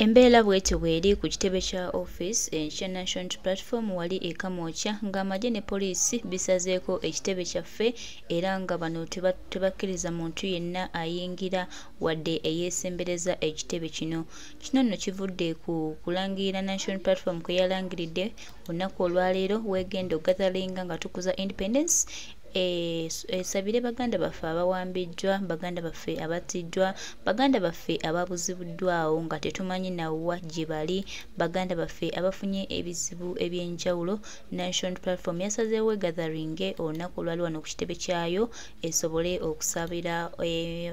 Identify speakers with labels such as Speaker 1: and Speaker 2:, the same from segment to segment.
Speaker 1: Embeera bwetyo bw'eri ku kitebe kya office ekya National Unity Platform wali e Kamwokya ng'amagye ne poliisi bisazeeko ekitebe kyaffe era nga bano tebakkiriza muntu yenna ayingira wadde eyeesembereza ekitebe kino. Kino nno kivudde ku kulangirira National Unity Platform kwe yalangiridde olunaku olwaleero weegenda ogathalinga nga tukuza independence esabire baganda baffe abawambiddwa, baganda baffe abattiddwa, baganda baffe ababuzibuddwawo nga tetumanyi nawa gye bali, baganda baffe abafunye ebizibu eby'enjawulo. National Unity Platform yasazeewo egatharinge olunaku olwali wano ku kitebe kyayo esobole okusabira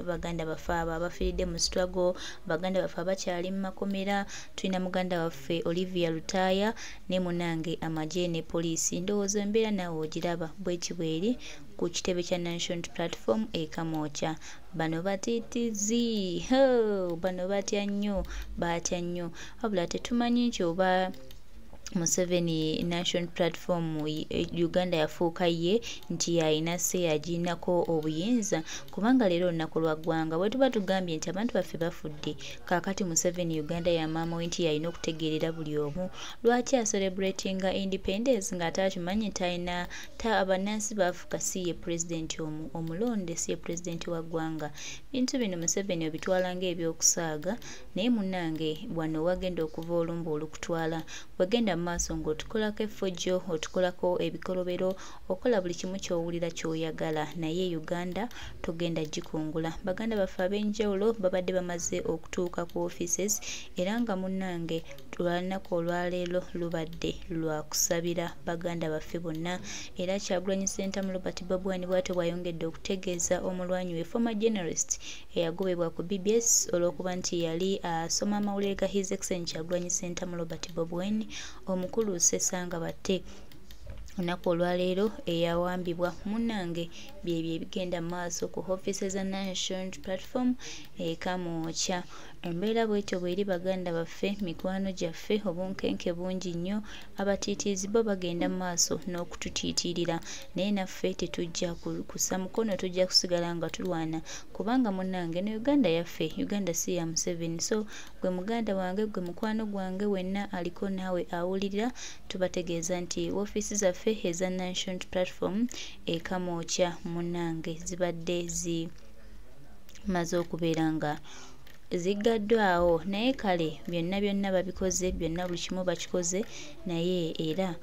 Speaker 1: baganda baffe abo abafiiridde mu struggle, baganda baffe abakyali mu makomera. Tulina muganda waffe Olivia Lutaaya ne munange amagye ne poliisi. Ndowooza embeera naawe ogiraba bw'eti bw'eri ku kitebe kya National Unity Platform e Kamwokya. Bano batiitizi, bano batya nnyo, wabula tetumanyi nti oba Museveni National Platform Uganda yafuuka ye nti yalina se agirinako obuyinza, kubanga leero olunaku lwa ggwanga bwe tuba tugambye nti abantu baffe bafudde, kaakati Museveni Uganda ya maama we nti yalina okutegeerera buli omu. Lwaki acelebratinga independence ng'ate akimanyi talina abannansi baafuka si ye pulezidenti omulonde, si ye pulezidenti wa ggwanga. Bintu bino Museveni obitwala ng'ebyokusaaga, naye munnange wano wagenda okuva olumba olukutwala. Wagenda maaso ng'otukolako effujjo, otukolako ebikolobero, okola buli kimu ky'owulira ky'oyagala, naye Uganda togenda gikungula. Baganda baffe ab'enjawulo babadde bamaze okutuuka ku offices era nga munnange olwanaku olwaleero lubadde lwa kusabira baganda baffe bonna. Era Kyagulanyi Ssentamu Robert Bobi Wine bw'atyo bw'ayongedde okutegeeza omulwanyi we former journalist eyagobebwa ku BBS olw'okuba nti yali asoma amawulire ga His Excellency Kyagulanyi Ssentamu Robert Bobi Wine omukulu Ssesanga Batte. Olunaku olwaleero eyawambibwa munnange byebyo ebigenda mu maaso ku offices za National Unity Platform e Kamwokya. Embeera bwetyo bw'eri baganda baffe, mikwano gyaffe, obunkenke bungi nnyo. Abatiitiizi bo bagenda mu maaso n'okututiitirira, naye naffe tetujja kussa mukono, tujja kusigala nga tulwana, kubanga munnange ne Uganda yaffe, Uganda si ya Museveni. So gwe muganda wange, gwe mukwano gwange, wenna aliko naawe awulirira, tubategeeza nti ofiisi zaffe eza National Unity Platform e Kamwokya munnange zibadde zimaze okubeera nga ziggaddwawo, naye kale byonna babikoze, byonna buli kimu bakikoze, naye era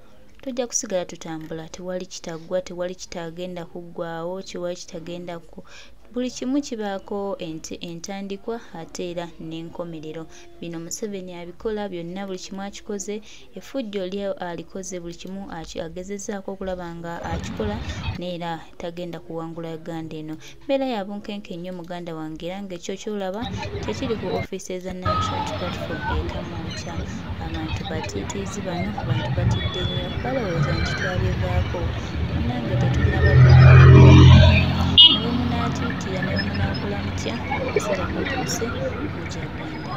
Speaker 1: tujja kusigala tutambula. Tewali kitaggwa, tewali kitagenda kuggwaawo, tewali kitagenda buli kimu kibaako entandikwa ate era n'enkomerero. Bino Museveni abikola byonna, buli kimu akikoze. Effujjo lye alikoze, buli kimu agezezzaako okulaba nga akikola, naye era tagenda kuwangula Uganda eno. Mbeera ya bunkenke nnyo muganda wange, era ng'ekyo ky'olaba tekiri ku ofiisi za National Unity Platform e Kamwokya. Abantu batiitiizi bano, abantu batidde nnyo, balowooza nti twabivaako. Munnange tetunnabagulirako. Nawe munaatiitira, nawe munaakola mutya, akaseera katuuse mugyagenda.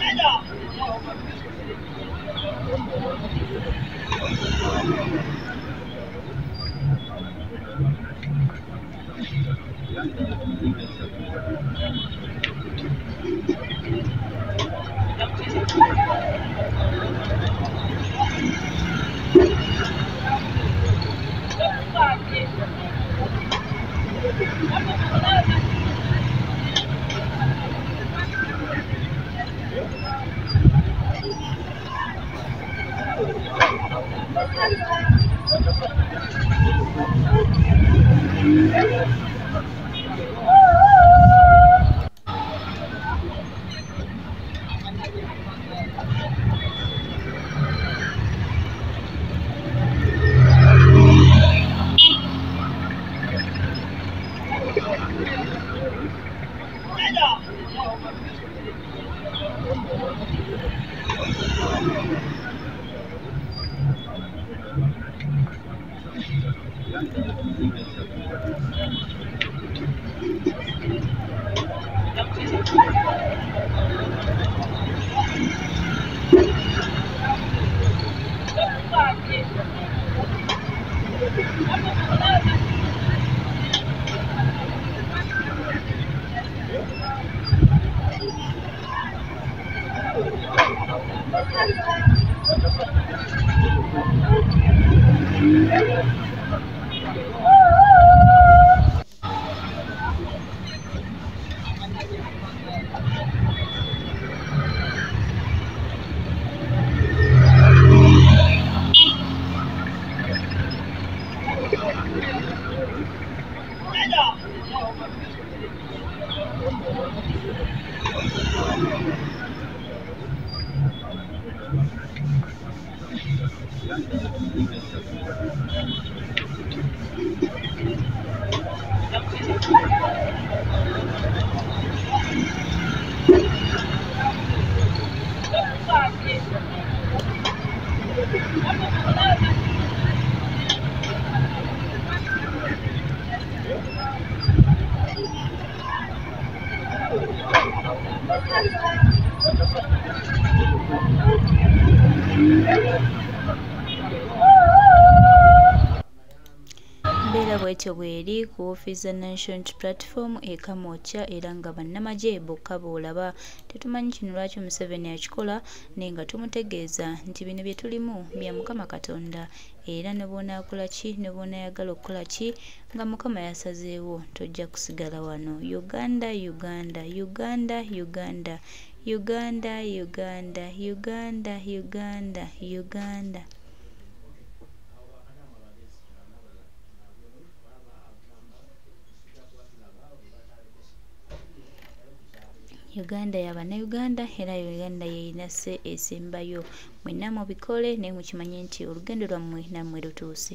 Speaker 1: Mbeera bwetyo bweri ku woofiisi za National Platform e Kamwokya era nga bannamagye bokka b'olaba. Tetumanyi kino lwaki Museveni akikola naye nga tumutegeeza nti bino bye tulimu bya Mukama Katonda era ne bw'onaakola ki ne bw'onaayagala okukola ki nga Mukama yasazeewo tojja kusigala wano. Uganda, Uganda, Uganda, Uganda, Uganda, Uganda, Uganda, Uganda, Uganda. Uganda y'Abannayuganda era Uganda y'erina sse esembayo. Mwenna mubikole naye mukimanye nti olugendo lwammwe nammwe lutuuse.